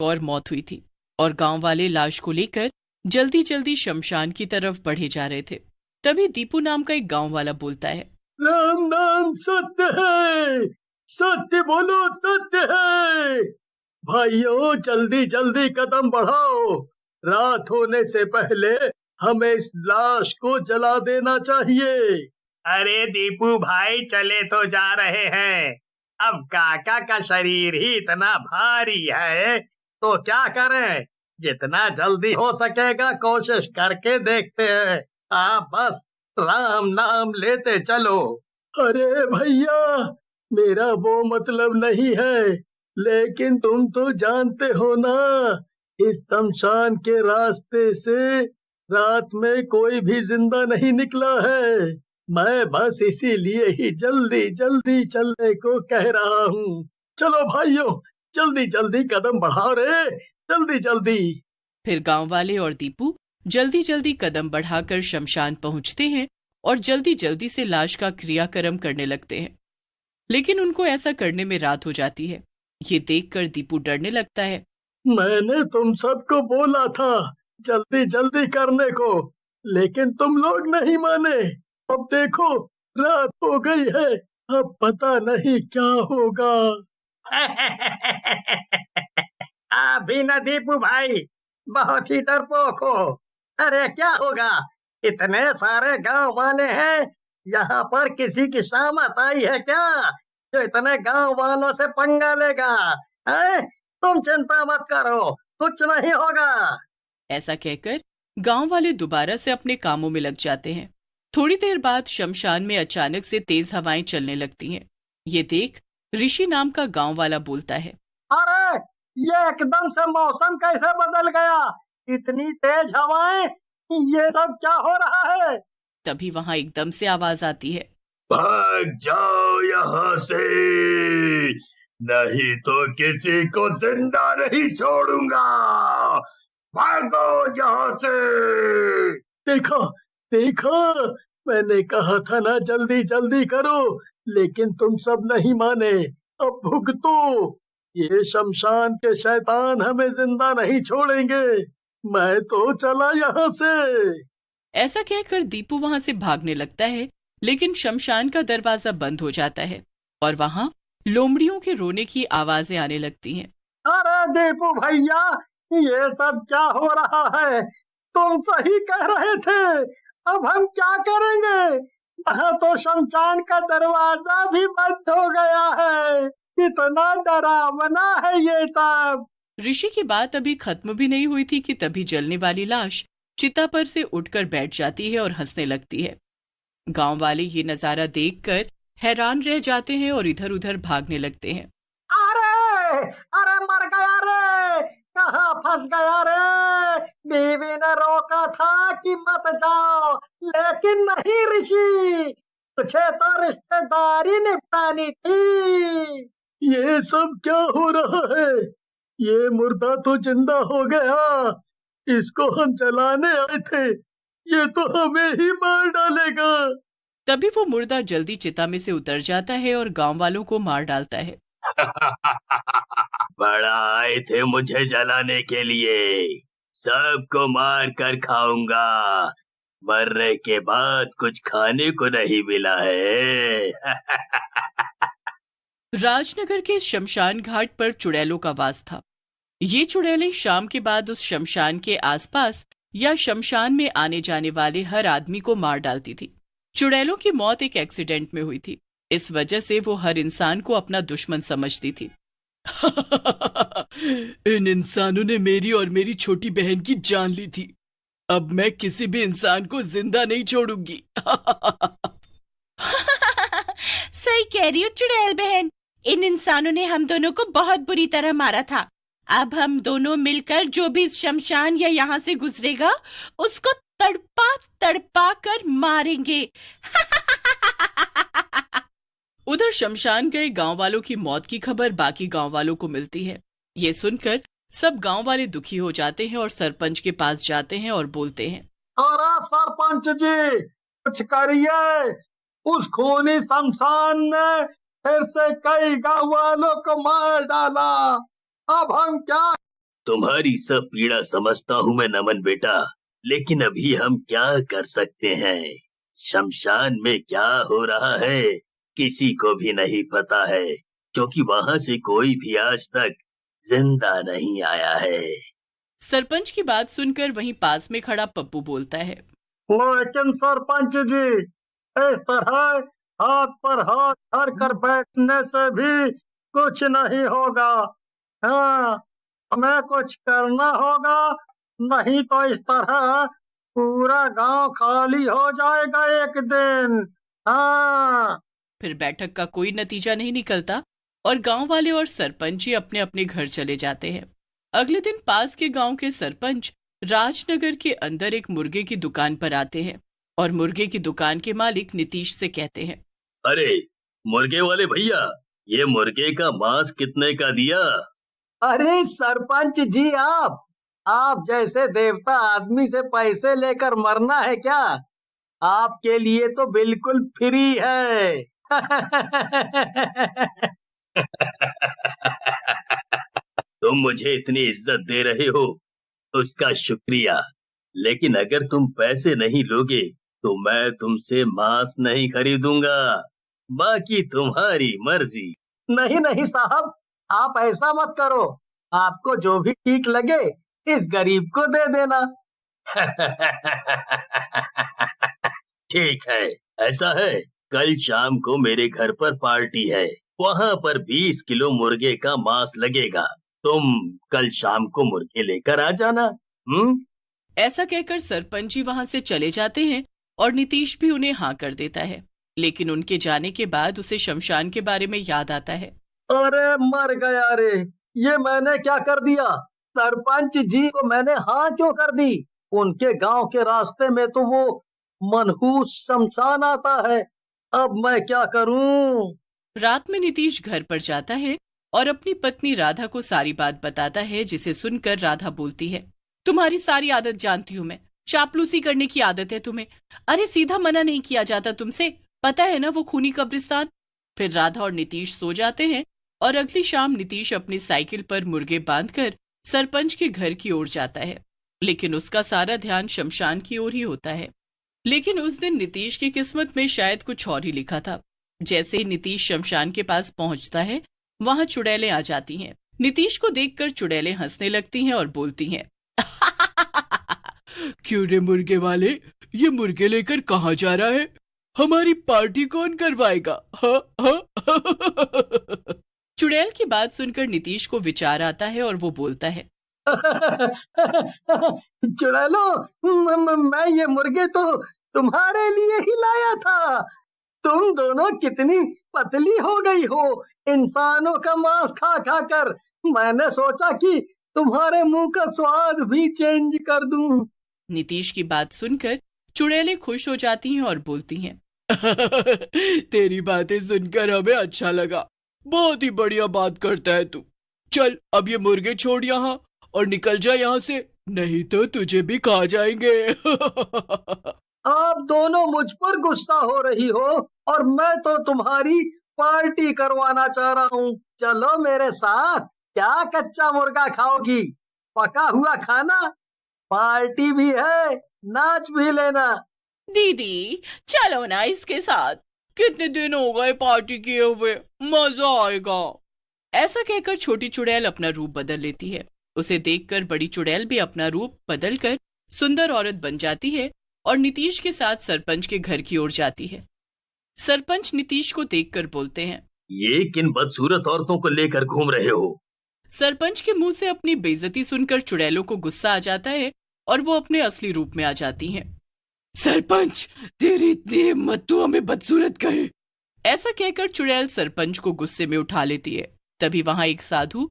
और मौत हुई थी और गांव वाले लाश को लेकर जल्दी जल्दी शमशान की तरफ बढ़े जा रहे थे। तभी दीपू नाम का एक गांव वाला बोलता है, राम नाम सत्य है, सत्य बोलो सत्य है। भाइयों जल्दी जल्दी कदम बढ़ाओ, रात होने से पहले हमें इस लाश को जला देना चाहिए। अरे दीपू भाई चले तो जा रहे हैं, अब काका का शरीर ही इतना भारी है तो क्या करें, जितना जल्दी हो सकेगा कोशिश करके देखते हैं। आप बस राम नाम लेते चलो। अरे भैया मेरा वो मतलब नहीं है, लेकिन तुम तो जानते हो ना, इस शमशान के रास्ते से रात में कोई भी जिंदा नहीं निकला है। मैं बस इसीलिए ही जल्दी जल्दी चलने को कह रहा हूँ। चलो भाइयों जल्दी जल्दी कदम बढ़ाओ रे, जल्दी जल्दी। फिर गांव वाले और दीपू जल्दी जल्दी कदम बढ़ाकर शमशान पहुंचते हैं और जल्दी जल्दी से लाश का क्रियाक्रम करने लगते हैं। लेकिन उनको ऐसा करने में रात हो जाती है। ये देखकर दीपू डरने लगता है। मैंने तुम सबको बोला था जल्दी जल्दी करने को, लेकिन तुम लोग नहीं माने। अब देखो रात हो गई है, अब पता नहीं क्या होगा। आप भी न दीपू भाई बहुत ही डरपोक हो। अरे क्या होगा, इतने सारे गांव वाले हैं, यहाँ पर किसी की शामत आई है क्या जो इतने गांव वालों से पंगा लेगा? हैं? तुम चिंता मत करो, कुछ नहीं होगा। ऐसा कहकर गांव वाले दोबारा से अपने कामों में लग जाते हैं। थोड़ी देर बाद शमशान में अचानक से तेज हवाएं चलने लगती हैं। ये देख ऋषि नाम का गांव वाला बोलता है, अरे ये एकदम से मौसम कैसे बदल गया, इतनी तेज हवाएं, ये सब क्या हो रहा है? तभी वहां एकदम से आवाज आती है, भाग जाओ यहाँ से, नहीं तो किसी को जिंदा नहीं छोड़ूंगा। भागो यहाँ से। देखो देखो, मैंने कहा था ना जल्दी जल्दी करो, लेकिन तुम सब नहीं माने। अब भुगतो, ये शमशान के शैतान हमें जिंदा नहीं छोड़ेंगे। मैं तो चला यहाँ से। ऐसा कहकर दीपू वहां से भागने लगता है, लेकिन शमशान का दरवाजा बंद हो जाता है और वहां लोमड़ियों के रोने की आवाजें आने लगती हैं। अरे दीपू भैया ये सब क्या हो रहा है? तुम सही कह रहे थे, अब हम क्या करेंगे? यहाँ तो शमशान का दरवाजा भी बंद हो गया है, इतना डरावना है ये सब। ऋषि की बात अभी खत्म भी नहीं हुई थी कि तभी जलने वाली लाश चिता पर से उठकर बैठ जाती है और हंसने लगती है। गांव वाले ये नजारा देखकर हैरान रह जाते हैं और इधर उधर भागने लगते हैं। अरे अरे मर गया रे, कहाँ फंस गया रे? बीवी ने रोका था कि मत जाओ, लेकिन नहीं ऋषि, तुझे तो रिश्तेदारी निपटानी थी। ये सब क्या हो रहा है? ये मुर्दा तो जिंदा हो गया, इसको हम जलाने आए थे, ये तो हमें ही मार डालेगा। तभी वो मुर्दा जल्दी चिता में से उतर जाता है और गांव वालों को मार डालता है। बड़ा आए थे मुझे जलाने के लिए, सबको मार कर खाऊंगा। मरने के बाद कुछ खाने को नहीं मिला है। राजनगर के शमशान घाट पर चुड़ैलों का वास था। ये चुड़ैलें शाम के बाद उस शमशान के आसपास या शमशान में आने जाने वाले हर आदमी को मार डालती थी। चुड़ैलों की मौत एक एक्सीडेंट में हुई थी, इस वजह से वो हर इंसान को अपना दुश्मन समझती थी। इन इंसानों ने मेरी और मेरी छोटी बहन की जान ली थी, अब मैं किसी भी इंसान को जिंदा नहीं छोड़ूंगी। सही कह रही हो चुड़ैल बहन, इन इंसानों ने हम दोनों को बहुत बुरी तरह मारा था। अब हम दोनों मिलकर जो भी इस शमशान या यहाँ से गुजरेगा उसको तड़पा तड़पा कर मारेंगे। उधर शमशान गए गांव वालों की मौत की खबर बाकी गांव वालों को मिलती है। ये सुनकर सब गांव वाले दुखी हो जाते हैं और सरपंच के पास जाते हैं और बोलते हैं, अरे सरपंच जी कुछ करिए, उस खूनी शमशान ने फिर से कई गांव वालों को मार डाला, अब हम क्या तुम्हारी सब पीड़ा समझता हूँ मैं नमन बेटा, लेकिन अभी हम क्या कर सकते हैं? शमशान में क्या हो रहा है किसी को भी नहीं पता है, क्योंकि वहाँ से कोई भी आज तक जिंदा नहीं आया है। सरपंच की बात सुनकर वहीं पास में खड़ा पप्पू बोलता है, लेकिन सरपंच जी, इस तरह हाथ पर हाथ धर कर बैठने से भी कुछ नहीं होगा। हाँ, हमें कुछ करना होगा, नहीं तो इस तरह पूरा गांव खाली हो जाएगा एक दिन। हाँ। फिर बैठक का कोई नतीजा नहीं निकलता और गांव वाले और सरपंच ही अपने अपने घर चले जाते हैं। अगले दिन पास के गांव के सरपंच राजनगर के अंदर एक मुर्गे की दुकान पर आते हैं और मुर्गे की दुकान के मालिक नीतीश से कहते हैं, अरे मुर्गे वाले भैया, ये मुर्गे का मांस कितने का दिया? अरे सरपंच जी, आप जैसे देवता आदमी से पैसे लेकर मरना है क्या? आपके लिए तो बिल्कुल फ्री है। तुम मुझे इतनी इज्जत दे रहे हो उसका शुक्रिया, लेकिन अगर तुम पैसे नहीं लोगे तो मैं तुमसे मांस नहीं खरीदूंगा। बाकी तुम्हारी मर्जी। नहीं नहीं साहब, आप ऐसा मत करो। आपको जो भी ठीक लगे इस गरीब को दे देना। ठीक है, ऐसा है, कल शाम को मेरे घर पर पार्टी है, वहाँ पर 20 किलो मुर्गे का मांस लगेगा। तुम कल शाम को मुर्गे लेकर आ जाना। ऐसा कहकर सरपंच जी वहां से चले जाते हैं और नीतीश भी उन्हें हाँ कर देता है। लेकिन उनके जाने के बाद उसे शमशान के बारे में याद आता है। अरे मर गया रे, ये मैंने क्या कर दिया? सरपंच जी को मैंने हाँ क्यों कर दी? उनके गांव के रास्ते में तो वो मनहूस शमशान आता है। अब मैं क्या करूं? रात में नीतीश घर पर जाता है और अपनी पत्नी राधा को सारी बात बताता है, जिसे सुनकर राधा बोलती है, तुम्हारी सारी आदत जानती हूँ मैं, चापलूसी करने की आदत है तुम्हें। अरे सीधा मना नहीं किया जाता तुमसे, पता है ना वो खूनी कब्रिस्तान। फिर राधा और नीतीश सो जाते हैं और अगली शाम नीतीश अपनी साइकिल पर मुर्गे बांधकर सरपंच के घर की ओर जाता है, लेकिन उसका सारा ध्यान शमशान की ओर ही होता है। लेकिन उस दिन नीतीश की किस्मत में शायद कुछ और ही लिखा था। जैसे ही नीतीश शमशान के पास पहुंचता है, वहां चुड़ैलें आ जाती हैं। नीतीश को देखकर चुड़ैलें हंसने लगती हैं और बोलती हैं, क्यों रे मुर्गे वाले, ये मुर्गे लेकर कहाँ जा रहा है? हमारी पार्टी कौन करवाएगा? चुड़ैल की बात सुनकर नीतीश को विचार आता है और वो बोलता है, चुड़ैलो, मैं ये मुर्गे तो तुम्हारे लिए ही लाया था। तुम दोनों कितनी पतली हो गई हो इंसानों का मांस खा खा कर। मैंने सोचा कि तुम्हारे मुंह का स्वाद भी चेंज कर दूं। नीतीश की बात सुनकर चुड़ैलें खुश हो जाती हैं और बोलती हैं, तेरी बातें सुनकर हमें अच्छा लगा, बहुत ही बढ़िया बात करता है तू। चल अब ये मुर्गे छोड़ यहाँ और निकल जा यहाँ से, नहीं तो तुझे भी खा जाएंगे। आप दोनों मुझ पर गुस्सा हो रही हो और मैं तो तुम्हारी पार्टी करवाना चाह रहा हूँ। चलो मेरे साथ। क्या कच्चा मुर्गा खाओगी? पका हुआ खाना। पार्टी भी है, नाच भी लेना। दीदी चलो ना इसके साथ, कितने दिन हो गए पार्टी किए हुए, मजा आएगा। ऐसा कहकर छोटी चुड़ैल अपना रूप बदल लेती है। उसे देखकर बड़ी चुड़ैल भी अपना रूप बदलकर सुंदर औरत बन जाती है और नीतीश के साथ सरपंच के घर की ओर जाती है। सरपंच नीतीश को देखकर बोलते हैं, ये किन बदसूरत औरतों को लेकर घूम रहे हो? सरपंच के मुंह से अपनी बेइज्जती सुनकर चुड़ैलों को गुस्सा आ जाता है और वो अपने असली रूप में आ जाती हैं। सरपंच, तेरी इतनी हिम्मत, तू हमें बदसूरत कहे? ऐसा कहकर चुड़ैल सरपंच को गुस्से में उठा लेती है। तभी वहां एक साधु